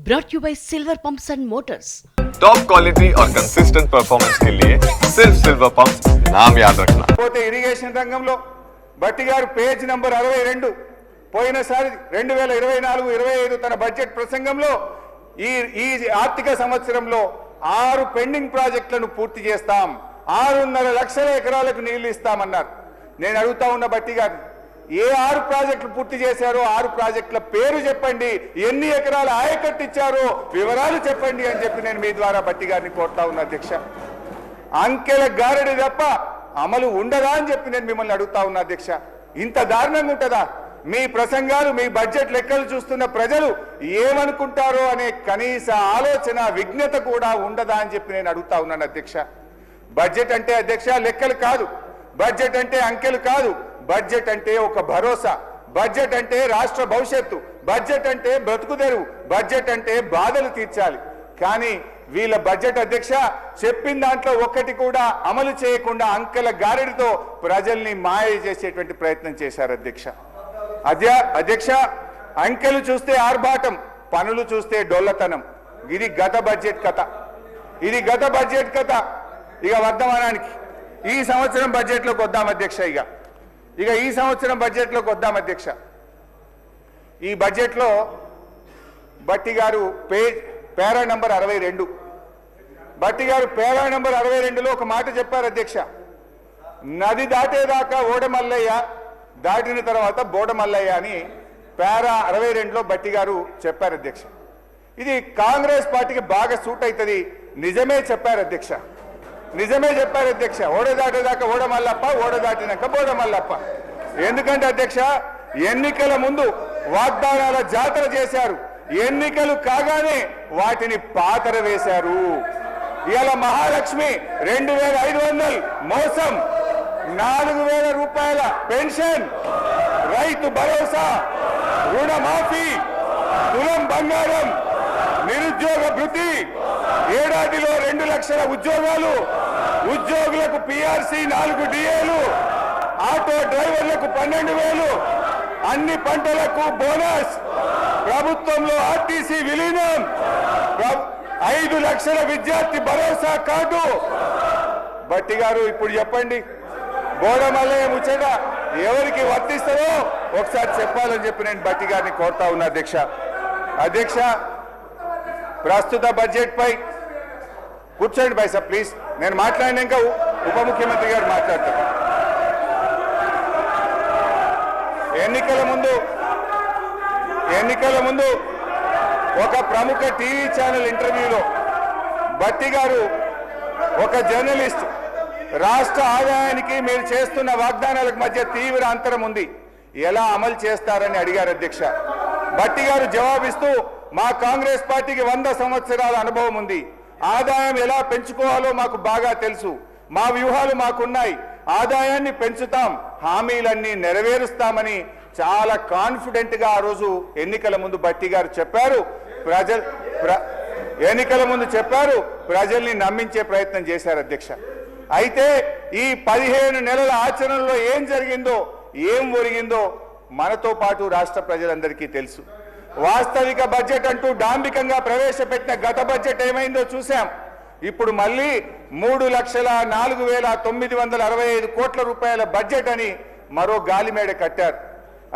brought to you by Silver Pumps and Motors. Top quality और consistent performance के लिए सिर्फ सिल्वर पंप्स नाम याद रखना। పోతే ఇరిగేషన్ రంగంలో బట్టి గారు పేజ్ నంబర్ 62 పోయినసారి 2024-25 తన బడ్జెట్ ప్రసంగంలో ఈ ఆర్థిక సంవత్సరంలో 6 పెండింగ్ ప్రాజెక్టులను పూర్తి చేస్తాం, 6.5 లక్షల ఎకరాలకు నీళ్లు ఇస్తామన్నారు. నేను అడుగుతా ఉన్న బట్టి గారు, ఏ 6 ప్రాజెక్టులు పూర్తి చేశారో 6 ప్రాజెక్టుల పేరు చెప్పండి, ఎన్ని ఎకరాల ఆయకట్టు ఇచ్చారో వివరాలు చెప్పండి అని చెప్పి నేను మీ ద్వారా బట్టి గారిని కోరుతా ఉన్నా అధ్యక్ష. అంకెల గారడి తప్ప అమలు ఉండదా అని చెప్పి నేను మిమ్మల్ని అడుగుతా ఉన్నా అధ్యక్ష. ఇంత దారుణంగా ఉంటుందా? మీ ప్రసంగాలు, మీ బడ్జెట్ లెక్కలు చూస్తున్న ప్రజలు ఏమనుకుంటారో అనే కనీస ఆలోచన, విజ్ఞత కూడా ఉండదా అని చెప్పి నేను అడుగుతా ఉన్నాను అధ్యక్ష. బడ్జెట్ అంటే అధ్యక్ష లెక్కలు కాదు, బడ్జెట్ అంటే అంకెలు కాదు, బడ్జెట్ అంటే ఒక భరోసా, బడ్జెట్ అంటే రాష్ట్ర భవిష్యత్తు, బడ్జెట్ అంటే బ్రతుకు తెరువు, బడ్జెట్ అంటే బాధలు తీర్చాలి. కానీ వీళ్ళ బడ్జెట్ అధ్యక్ష చెప్పిన దాంట్లో ఒక్కటి కూడా అమలు చేయకుండా అంకెల గారెడితో ప్రజల్ని మాయ చేసేటువంటి ప్రయత్నం చేశారు అధ్యక్ష. అధ్యక్ష, అంకెలు చూస్తే ఆర్భాటం, పనులు చూస్తే డొల్లతనం. ఇది గత బడ్జెట్ కథ, ఇది గత బడ్జెట్ కథ. ఇక వర్ధమానానికి ఈ సంవత్సరం బడ్జెట్లోకి వద్దాం అధ్యక్ష. ఇక ఈ సంవత్సరం బడ్జెట్లోకి వద్దాం అధ్యక్ష. ఈ బడ్జెట్లో బట్టి గారు పేరా నంబర్ 62, బట్టి గారు పేరా నంబర్ 62లో ఒక మాట చెప్పారు అధ్యక్ష. నది దాటేదాకా ఓడమల్లయ్య, దాటిన తర్వాత బోడమల్లయ్య అని పేరా 62లో బట్టి గారు చెప్పారు అధ్యక్ష. ఇది కాంగ్రెస్ పార్టీకి బాగా సూట్ అవుతుంది. నిజమే చెప్పారు అధ్యక్ష, నిజమే చెప్పారు అధ్యక్ష. ఓడ దాటేదాకా ఓడమల్లప్ప, ఓడ దాటినాక బోడమల్లప్ప. ఎందుకంటే అధ్యక్ష ఎన్నికల ముందు వాగ్దానాల జాతర చేశారు, ఎన్నికలు కాగానే వాటిని పాతర వేశారు. ఇవాళ మహాలక్ష్మి 2500 మోసం, 4000 రూపాయల పెన్షన్, రైతు భరోసా, రుణమాఫీ, తులం బంగారం, నిరుద్యోగ భృతి, ఏడాదిలో 2 లక్షల ఉద్యోగాలు, ఉద్యోగులకు పిఆర్సీ 4 డిఏలు, ఆటో డ్రైవర్లకు 12,000, అన్ని పంటలకు బోనస్, ప్రభుత్వంలో ఆర్టీసీ విలీనం, 5 లక్షల విద్యార్థి భరోసా కార్డు. బట్టి గారు ఇప్పుడు చెప్పండి, బోడమల్లయ్య ముచ్చట ఎవరికి వర్తిస్తారో ఒకసారి చెప్పాలని చెప్పి నేను బట్టి గారిని కోరుతా ఉన్నా అధ్యక్ష. అధ్యక్ష, ప్రస్తుత బడ్జెట్ పై కూర్చోండి బైసా ప్లీజ్. నేను మాట్లాడినాక ఉప ముఖ్యమంత్రి గారు మాట్లాడతారు. ఎన్నికల ముందు ఒక ప్రముఖ టీవీ ఛానల్ ఇంటర్వ్యూలో బట్టి గారు ఒక జర్నలిస్ట్, రాష్ట్ర ఆదాయానికి మీరు చేస్తున్న వాగ్దానాలకు మధ్య తీవ్ర అంతరం ఉంది, ఎలా అమలు చేస్తారని అడిగారు అధ్యక్ష. బట్టి గారు జవాబిస్తూ, మా కాంగ్రెస్ పార్టీకి 100 సంవత్సరాల అనుభవం ఉంది, ఆదాయం ఎలా పెంచుకోవాలో మాకు బాగా తెలుసు, మా వ్యూహాలు మాకున్నాయి, ఆదాయాన్ని పెంచుతాం, హామీలన్నీ నెరవేరుస్తామని చాలా కాన్ఫిడెంట్ గా ఆ రోజు ఎన్నికల ముందు బట్టి గారు చెప్పారు. ఎన్నికల ముందు చెప్పారు, ప్రజల్ని నమ్మించే ప్రయత్నం చేశారు అధ్యక్ష. అయితే ఈ 15 నెలల ఆచరణలో ఏం జరిగిందో, ఏం ఒరిగిందో మనతో పాటు రాష్ట్ర ప్రజలందరికీ తెలుసు. వాస్తవిక బడ్జెట్ అంటూ డాంబికంగా ప్రవేశపెట్టిన గత బడ్జెట్ ఏమైందో చూశాం. ఇప్పుడు మళ్ళీ 3,04,965 కోట్ల రూపాయల బడ్జెట్ అని మరో గాలిమేడ కట్టారు.